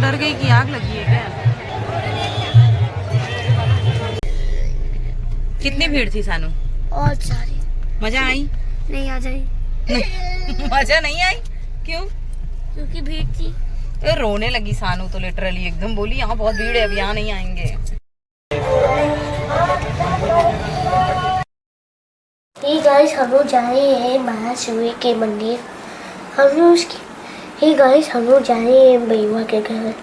डर गई कि आग लगी है क्या। कितनी भीड़ थी सानू? और सारी। मजा आई? नहीं आ जाई। मजा नहीं आई? क्यों? क्योंकि भीड़ थी। तो रोने लगी सानू तो लिटरली एकदम बोली यहाँ बहुत भीड़ है, अब यहाँ नहीं आएंगे। हे गाइस, हम लोग जा रहे हैं महाशिव के मंदिर। हे गाइस, हम लोग जा रहे हैं भैया के घर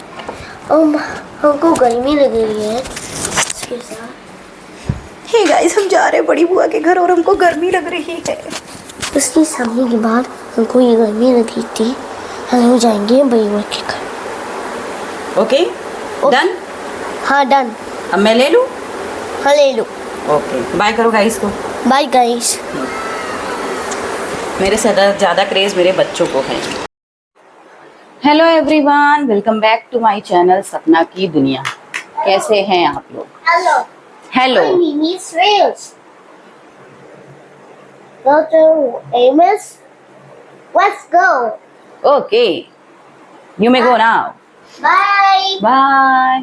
और हमको गर्मी लग रही है इसके साथ। हे गाइस, हम जा रहे हैं बड़ी बुआ के घर और हमको गर्मी लग रही है। उसकी शादी के बाद हमको ये गर्मी लगी थी। हम लोग जाएंगे भैया के घर। Okay done? हाँ डन। अब मैं ले लूँ? हाँ ले लो। ओके बाय करो गाइस को। Bye guys. मेरे से ज़्यादा क्रेज मेरे बच्चों को है। Hello everyone, welcome back to my channel Sapna की दुनिया। कैसे हैं आप लोग? Hello. Hello. Go to Amos. Let's go. Okay you may go now. Bye. Bye.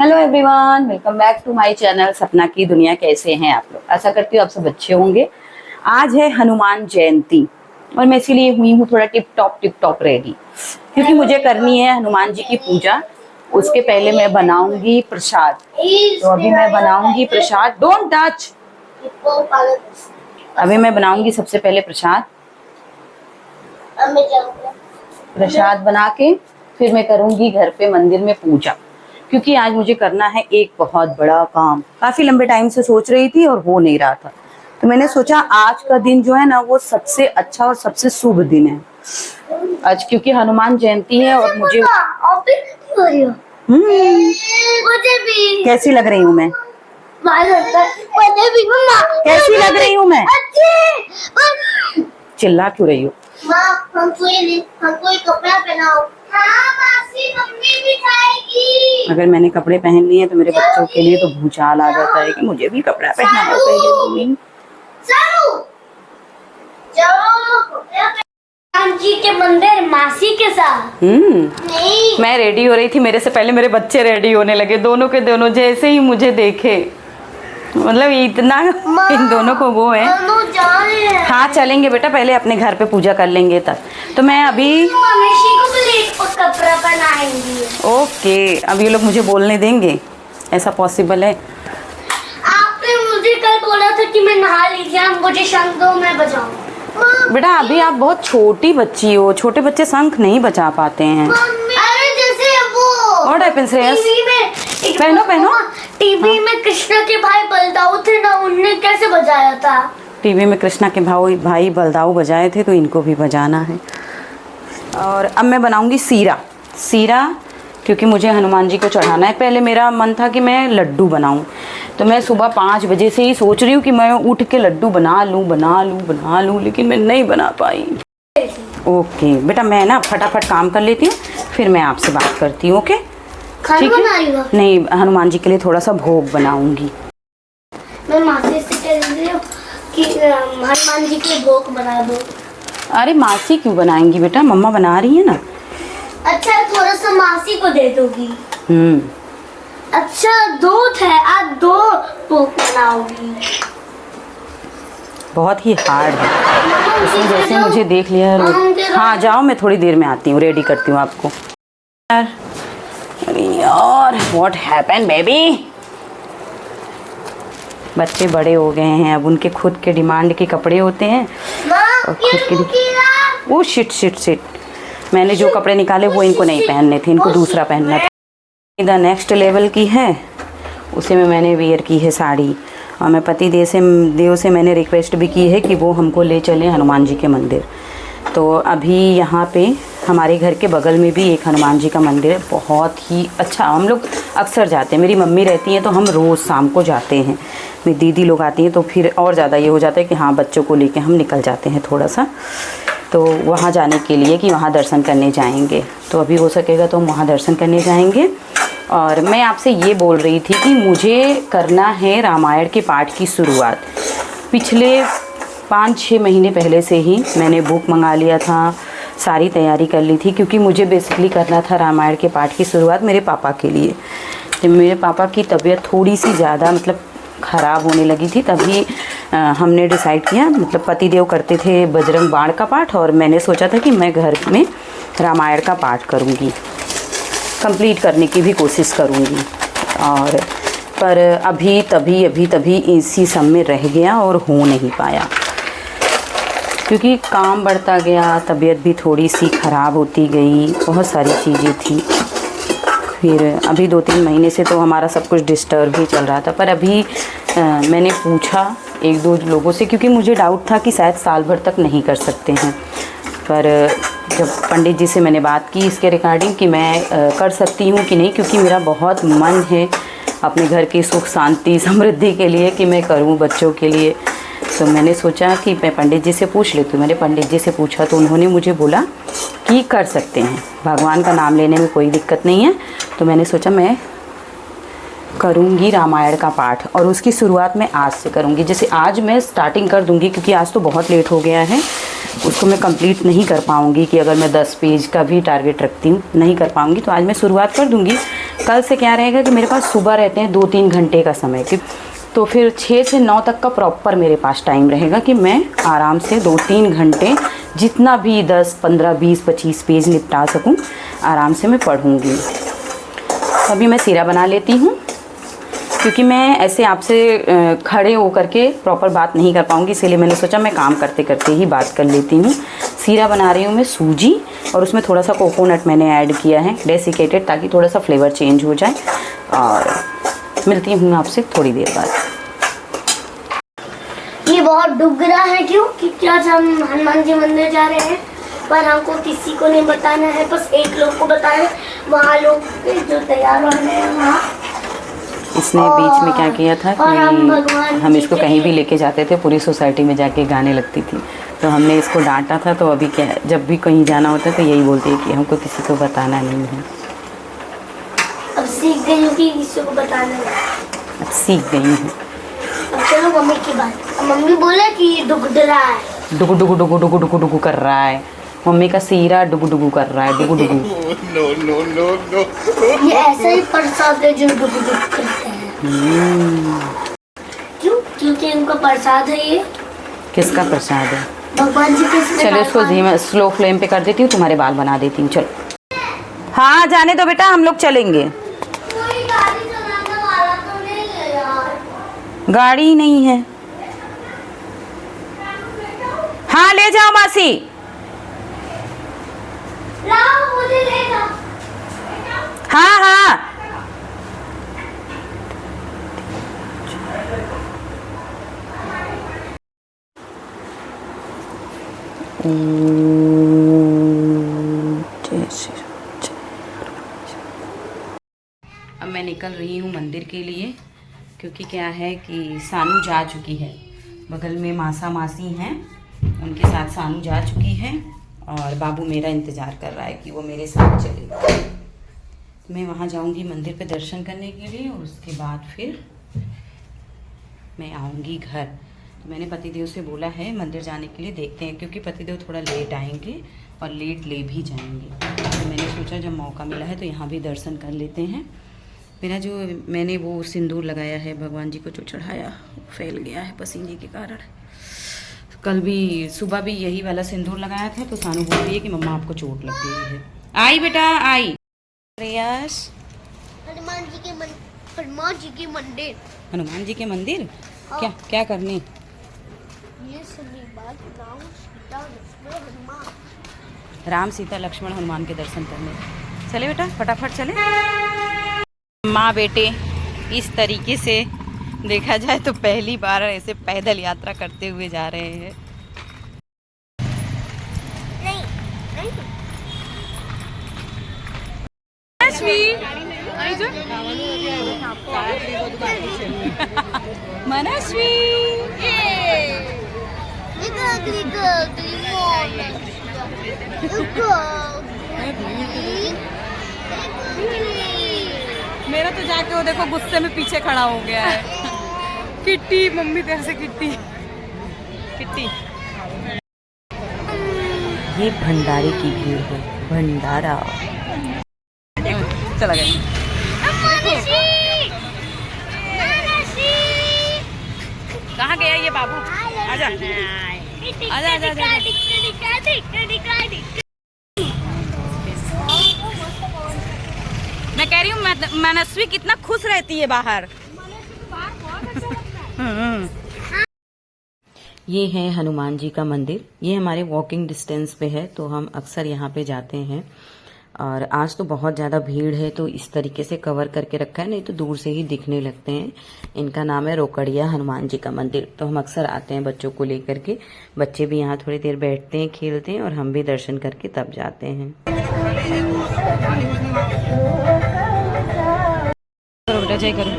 Hello everyone, welcome back to my channel Sapna की दुनिया। कैसे हैं आप लोग? आशा करती हूँ आप सब अच्छे होंगे। आज है हनुमान जयंती और मैं इसीलिए हुई हूँ थोड़ा टिप टॉप रेडी, क्योंकि मुझे करनी है हनुमान जी की पूजा। उसके पहले मैं बनाऊंगी प्रसाद। तो अभी मैं बनाऊंगी प्रसाद। Don't touch. अभी मैं बनाऊंगी सबसे पहले प्रसाद। प्रसाद बना के फिर मैं करूंगी घर पे मंदिर में पूजा, क्योंकि आज मुझे करना है एक बहुत बड़ा काम। काफी लंबे टाइम से सोच रही थी और हो नहीं रहा था, तो मैंने सोचा आज का दिन जो है ना वो सबसे अच्छा और सबसे शुभ दिन है आज, क्योंकि हनुमान जयंती है और मुझे मुझे भी। कैसी लग रही हूँ मैं? मुझे भी मम्मा। कैसी लग रही हूँ मैं? अच्छी। चिल्ला क्यों रही हो? माँ हमको ये कपड़ा पहनाओ। हाँ मासी, मम्मी भी खाएगी। अगर मैंने कपड़े पहन लिए तो मेरे बच्चों के लिए तो भूचाल आ जाता है कि मुझे भी कपड़ा पहना दो पहले मम्मी। जी के मंदिर मासी के साथ। नहीं। मैं रेडी हो रही थी, मेरे से पहले मेरे बच्चे रेडी होने लगे। दोनों के दोनों जैसे ही मुझे देखे, मतलब इतना इन दोनों को वो है। जा रहे हैं। हाँ चलेंगे बेटा, पहले अपने घर पे पूजा कर लेंगे तब। तो मैं अभी मम्मी को भी कपड़ा पहनाएंगी। ओके, अब ये लोग मुझे बोलने देंगे? ऐसा पॉसिबल है? आपने मुझे कल बोला था कि मैं नहा लीजिए, आप मुझे शंख दो मैं बजाऊं। बेटा अभी आप बहुत छोटी बच्ची हो, छोटे बच्चे शंख नहीं बजा पाते हैं। अरे जैसे वो What happens, श्रेयस? पहनो। टीवी में कृष्णा के भाई बलदाऊ थे ना, उनने कैसे बजाया था? टीवी में कृष्णा के भाई बलदाऊ बजाए थे, तो इनको भी बजाना है। और अब मैं बनाऊंगी सीरा, क्योंकि मुझे हनुमान जी को चढ़ाना है। पहले मेरा मन था कि मैं लड्डू बनाऊं, तो मैं सुबह 5 बजे से ही सोच रही हूँ कि मैं उठ के लड्डू बना लूँ, लेकिन मैं नहीं बना पाई। ओके बेटा, मैं ना फटाफट काम कर लेती हूँ, फिर मैं आपसे बात करती हूँ। ओके ठीक है? नहीं, हनुमान जी के लिए थोड़ा सा भोग बनाऊंगी। मैं मासी से कह रही हूँ कि हनुमान जी के भोग बना दो। अरे मासी क्यों बनाएंगी बेटा, मम्मा बना रही है ना। अच्छा थोड़ा सा मासी को दे दोगी? अच्छा दूध है, आज 2 भोग बनाओगी। बहुत ही हार्ड है, उसने जैसे मुझे देख लिया। हाँ जाओ, मैं थोड़ी देर में आती हूँ, रेडी करती हूँ आपको। अरे यार व्हाट हैपेंड बेबी। बच्चे बड़े हो गए हैं, अब उनके खुद के डिमांड के कपड़े होते हैं और खुद के वो शिट मैंने जो कपड़े निकाले वो इनको नहीं पहनने थे, इनको दूसरा पहनना था। द नेक्स्ट लेवल की है, उसे में मैंने वेयर की है साड़ी। और मैं पति देव से मैंने रिक्वेस्ट भी की है कि वो हमको ले चलें हनुमान जी के मंदिर। तो अभी यहाँ पे हमारे घर के बगल में भी एक हनुमान जी का मंदिर है, बहुत ही अच्छा। हम लोग अक्सर जाते हैं, मेरी मम्मी रहती हैं तो हम रोज़ शाम को जाते हैं, मेरी दीदी लोग आती हैं तो फिर और ज़्यादा ये हो जाता है कि हाँ बच्चों को लेके हम निकल जाते हैं थोड़ा सा, तो वहाँ जाने के लिए कि वहाँ दर्शन करने जाएंगे। तो अभी हो सकेगा तो हम वहाँ दर्शन करने जाएंगे। और मैं आपसे ये बोल रही थी कि मुझे करना है रामायण के पाठ की शुरुआत। पिछले 5-6 महीने पहले से ही मैंने बुक मंगा लिया था, सारी तैयारी कर ली थी, क्योंकि मुझे बेसिकली करना था रामायण के पाठ की शुरुआत मेरे पापा के लिए। तो मेरे पापा की तबीयत थोड़ी सी ज़्यादा मतलब ख़राब होने लगी थी, तभी हमने डिसाइड किया, मतलब पतिदेव करते थे बजरंग बाण का पाठ और मैंने सोचा था कि मैं घर में रामायण का पाठ करूँगी, कंप्लीट करने की भी कोशिश करूँगी। और पर अभी तभी इसी सब में रह गया और हो नहीं पाया, क्योंकि काम बढ़ता गया, तबीयत भी थोड़ी सी ख़राब होती गई, बहुत सारी चीज़ें थी। फिर अभी 2-3 महीने से तो हमारा सब कुछ डिस्टर्ब ही चल रहा था। पर अभी मैंने पूछा 1-2 लोगों से, क्योंकि मुझे डाउट था कि शायद साल भर तक नहीं कर सकते हैं। पर जब पंडित जी से मैंने बात की इसके रिगार्डिंग कि मैं कर सकती हूँ कि नहीं, क्योंकि मेरा बहुत मन है अपने घर की सुख शांति समृद्धि के लिए कि मैं करूँ बच्चों के लिए। तो मैंने सोचा कि मैं पंडित जी से पूछ लेती हूँ। मैंने पंडित जी से पूछा तो उन्होंने मुझे बोला कि कर सकते हैं, भगवान का नाम लेने में कोई दिक्कत नहीं है। तो मैंने सोचा मैं करूँगी रामायण का पाठ, और उसकी शुरुआत मैं आज से करूँगी। जैसे आज मैं स्टार्टिंग कर दूँगी, क्योंकि आज तो बहुत लेट हो गया है, उसको मैं कंप्लीट नहीं कर पाऊँगी कि अगर मैं 10 पेज का भी टारगेट रखती हूँ नहीं कर पाऊँगी। तो आज मैं शुरुआत कर दूँगी। कल से क्या रहेगा कि मेरे पास सुबह रहते हैं 2-3 घंटे का समय, कि तो फिर 6 से 9 तक का प्रॉपर मेरे पास टाइम रहेगा कि मैं आराम से 2-3 घंटे जितना भी 10, 15, 20, 25 पेज निपटा सकूं, आराम से मैं पढ़ूंगी। अभी मैं सीरा बना लेती हूँ, क्योंकि मैं ऐसे आपसे खड़े होकर के प्रॉपर बात नहीं कर पाऊँगी, इसीलिए मैंने सोचा मैं काम करते करते ही बात कर लेती हूँ। सीरा बना रही हूँ मैं सूजी, और उसमें थोड़ा सा कोकोनट मैंने ऐड किया है डेसिकेटेड, ताकि थोड़ा सा फ्लेवर चेंज हो जाए। और मिलती हूँ आपसे थोड़ी देर बाद। ये बहुत डूब रहा है, क्यों? क्योंकि आज हम हनुमान जी मंदिर जा रहे हैं, पर हमको किसी को नहीं बताना है, बस एक लोग को बताना है। वहाँ लोग जो तैयार हो रहे हैं वहाँ। इसने बीच में क्या किया था कि हम इसको कहीं भी लेके जाते थे, पूरी सोसाइटी में जाके गाने लगती थी, तो हमने इसको डांटा था। तो अभी क्या, जब भी कहीं जाना होता है तो यही बोलती है कि हमको किसी को बताना नहीं है। अब सीख गई हूँ कि किसी को बताना है, अब सीख गई हूँ। अब चलो मम्मी की बात। मम्मी बोले कि डुग रहा है, डुगु डुगु डुगु डुगु डुगु डुगु कर रहा है। मम्मी का सीरा डुगु डुगु कर रहा है, डुगु डुगु। No no no no. ये ऐसा ही प्रसाद है जो डुग डुग करते हैं। क्यों? क्योंकि इनका प्रसाद है ये। किसका प्रसाद है? भगवान जी के। चलो इसको धीमे स्लो फ्लेम पे कर देती हूँ, तुम्हारे बाल बना देती हूँ। चलो हाँ जाने दो बेटा, हम लोग चलेंगे। कोई गाड़ी चलाने वाला तो नहीं है यार। गाड़ी नहीं है। हाँ ले जाओ मासी। लाओ मुझे ले जाओ। हाँ हाँ अब मैं निकल रही हूँ मंदिर के लिए, क्योंकि क्या है कि सानू जा चुकी है, बगल में मासा मासी हैं, उनके साथ सानू जा चुकी है, और बाबू मेरा इंतज़ार कर रहा है कि वो मेरे साथ चले। मैं वहाँ जाऊँगी मंदिर पे दर्शन करने के लिए, और उसके बाद फिर मैं आऊँगी घर। तो मैंने पतिदेव से बोला है मंदिर जाने के लिए, देखते हैं, क्योंकि पतिदेव थोड़ा लेट आएंगे और लेट ले भी जाएंगे। तो मैंने सोचा जब मौका मिला है तो यहाँ भी दर्शन कर लेते हैं। मेरा जो मैंने वो सिंदूर लगाया है भगवान जी को जो चढ़ाया, फैल गया है पसीने के कारण। कल भी सुबह भी यही वाला सिंदूर लगाया था, तो सानू बोल रही है कि मम्मा आपको चोट लग गई है। आई बेटा आई। प्रयास हनुमान जी के मंदिर। हनुमान जी के मंदिर? हाँ। क्या क्या करने? ये सभी बात राम सीता लक्ष्मण हनुमान के दर्शन करने। चले बेटा फटाफट चले। माँ बेटे इस तरीके से देखा जाए तो पहली बार ऐसे पैदल यात्रा करते हुए जा रहे हैं। नहीं नहीं मनस्वी मेरा तो जाके वो देखो गुस्से में पीछे खड़ा हो गया है। किट्टी मम्मी तेरे से किट्टी किट्टी ये भंडारे की भीड़ है, भंडारा। चला गया। कहाँ गया ये बाबू? आजा आजा आजा आजा। मैं कह रही हूँ मनस्वी कितना खुश रहती है बाहर। ये है हनुमान जी का मंदिर। ये हमारे वॉकिंग डिस्टेंस पे है, तो हम अक्सर यहाँ पे जाते हैं। और आज तो बहुत ज़्यादा भीड़ है, तो इस तरीके से कवर करके रखा है, नहीं तो दूर से ही दिखने लगते हैं। इनका नाम है रोकड़िया हनुमान जी का मंदिर। तो हम अक्सर आते हैं बच्चों को लेकर के। बच्चे भी यहाँ थोड़ी देर बैठते हैं, खेलते हैं, और हम भी दर्शन करके तब जाते हैं। करो बेटा, जय करो।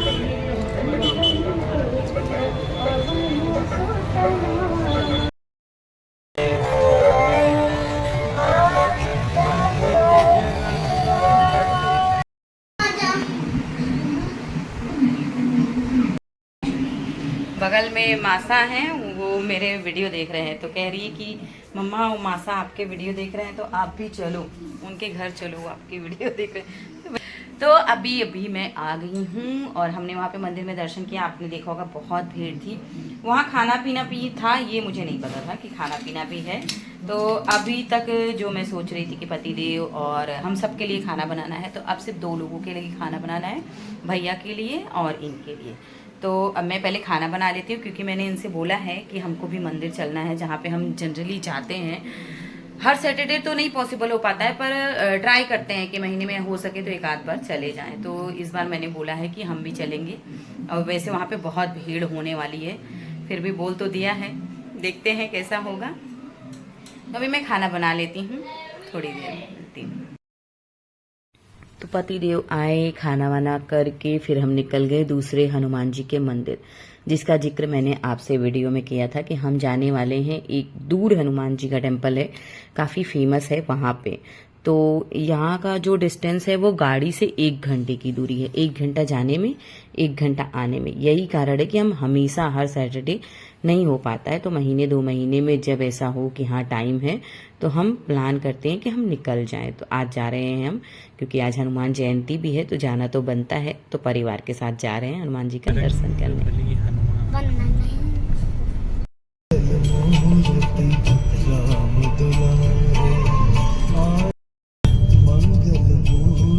बगल में मासा हैं, वो मेरे वीडियो देख रहे हैं, तो कह रही है कि मम्मा वो मासा आपके वीडियो देख रहे हैं, तो आप भी चलो उनके घर चलो, आपकी वीडियो देख रहे हैं। तो अभी मैं आ गई हूँ, और हमने वहाँ पे मंदिर में दर्शन किया। आपने देखा होगा बहुत भीड़ थी। वहाँ खाना पीना भी था, ये मुझे नहीं पता था कि खाना पीना भी है। तो अभी तक जो मैं सोच रही थी कि पतिदेव और हम सब के लिए खाना बनाना है, तो अब सिर्फ 2 लोगों के लिए खाना बनाना है, भैया के लिए और इनके लिए। तो अब मैं पहले खाना बना लेती हूँ, क्योंकि मैंने इनसे बोला है कि हमको भी मंदिर चलना है, जहाँ पे हम जनरली जाते हैं। हर सैटरडे तो नहीं पॉसिबल हो पाता है, पर ट्राई करते हैं कि महीने में हो सके तो एक आध बार चले जाएं। तो इस बार मैंने बोला है कि हम भी चलेंगे, और वैसे वहाँ पे बहुत भीड़ होने वाली है, फिर भी बोल तो दिया है, देखते हैं कैसा होगा। तो अभी मैं खाना बना लेती हूँ, थोड़ी देर मिलती हूँ। तो पतिदेव आए, खाना वाना करके फिर हम निकल गए दूसरे हनुमान जी के मंदिर, जिसका जिक्र मैंने आपसे वीडियो में किया था कि हम जाने वाले हैं। एक दूर हनुमान जी का टेम्पल है, काफ़ी फेमस है वहाँ पे। तो यहाँ का जो डिस्टेंस है वो गाड़ी से 1 घंटे की दूरी है, 1 घंटा जाने में, 1 घंटा आने में। यही कारण है कि हम हमेशा हर सैटरडे नहीं हो पाता है, तो महीने 2 महीने में जब ऐसा हो कि हाँ टाइम है, तो हम प्लान करते हैं कि हम निकल जाएं। तो आज जा रहे हैं हम, क्योंकि आज हनुमान जयंती भी है, तो जाना तो बनता है। तो परिवार के साथ जा रहे हैं हनुमान जी का दर्शन करने।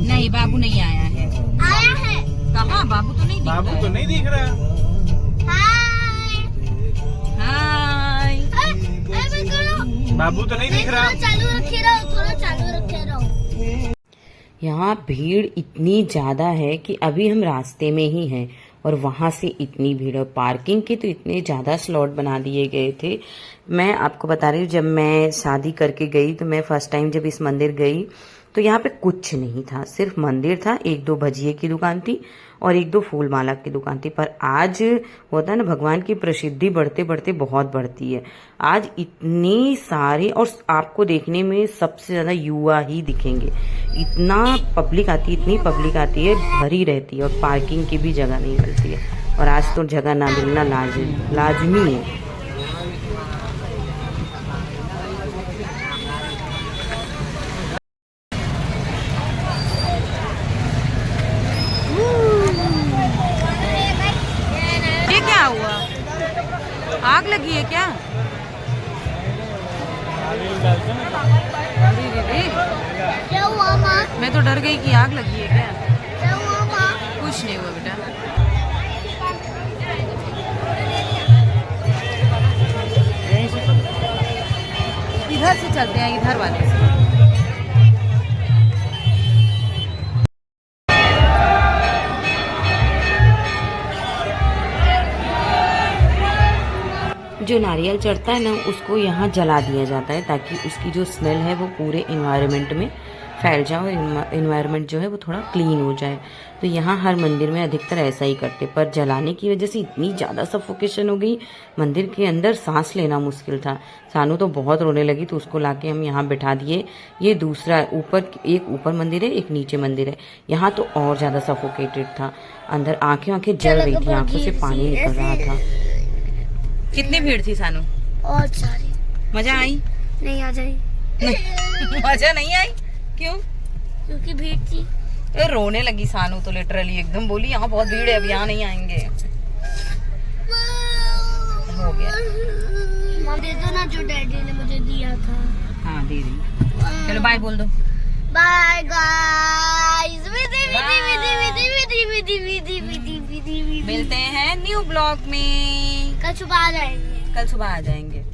नहीं, बाबू नहीं आया है। आया है। कहाँ? बाबू तो नहीं दिख रहा। बाबू तो नहीं दिख रहा। हाय। बाबू तो नहीं दिख रहा। चालू रखे रहो, थोड़ा चालू रखे रहो। यहाँ भीड़ इतनी ज्यादा है कि अभी हम रास्ते में ही हैं, और वहां से इतनी भीड़। और पार्किंग के तो इतने ज्यादा स्लॉट बना दिए गए थे। मैं आपको बता रही हूँ, जब मैं शादी करके गई, तो मैं फर्स्ट टाइम जब इस मंदिर गई, तो यहाँ पे कुछ नहीं था, सिर्फ मंदिर था, 1-2 भजिए की दुकान थी और 1-2 फूल माला की दुकान थी। पर आज होता है ना, भगवान की प्रसिद्धि बढ़ते बढ़ते बहुत बढ़ती है। आज इतनी सारी, और आपको देखने में सबसे ज्यादा युवा ही दिखेंगे। इतना पब्लिक आती है, इतनी पब्लिक आती है, भरी रहती है, और पार्किंग की भी जगह नहीं मिलती है। और आज तो जगह ना मिलना लाजमी है। क्या हुआ? आग लगी है क्या? क्या हुआ माँ? मैं तो डर गई कि आग लगी है क्या। क्या हुआ माँ? कुछ नहीं हुआ बेटा। इधर से चलते हैं, इधर वाले से। जो नारियल चढ़ता है ना, उसको यहाँ जला दिया जाता है, ताकि उसकी जो स्मेल है वो पूरे इन्वायरमेंट में फैल जाए, और इन्वायरमेंट जो है वो थोड़ा क्लीन हो जाए। तो यहाँ हर मंदिर में अधिकतर ऐसा ही करते, पर जलाने की वजह से इतनी ज़्यादा सफोकेशन हो गई, मंदिर के अंदर सांस लेना मुश्किल था। सानू तो बहुत रोने लगी, तो उसको लाके हम यहाँ बैठा दिए। ये दूसरा एक ऊपर मंदिर है, एक नीचे मंदिर है। यहाँ तो और ज़्यादा सफोकेटेड था, अंदर आंखें जल रही थी, आंखों से पानी निकल रहा था। कितनी भीड़ थी सानू? और सारी। मजा आई? नहीं आ जाए। मजा नहीं आई? क्यों? क्योंकि भीड़ थी। ए, रोने लगी सानू तो लिटरली एकदम बोली यहाँ बहुत भीड़ है, अब यहाँ नहीं आएंगे। हो गया। माँ दे दो ना जो डैडी ने मुझे दिया था। हाँ दे दी। चलो बाय बोल दो। Bye guys. मिलते हैं न्यू ब्लॉग में। कल सुबह आ जाएंगे। कल सुबह आ जाएंगे।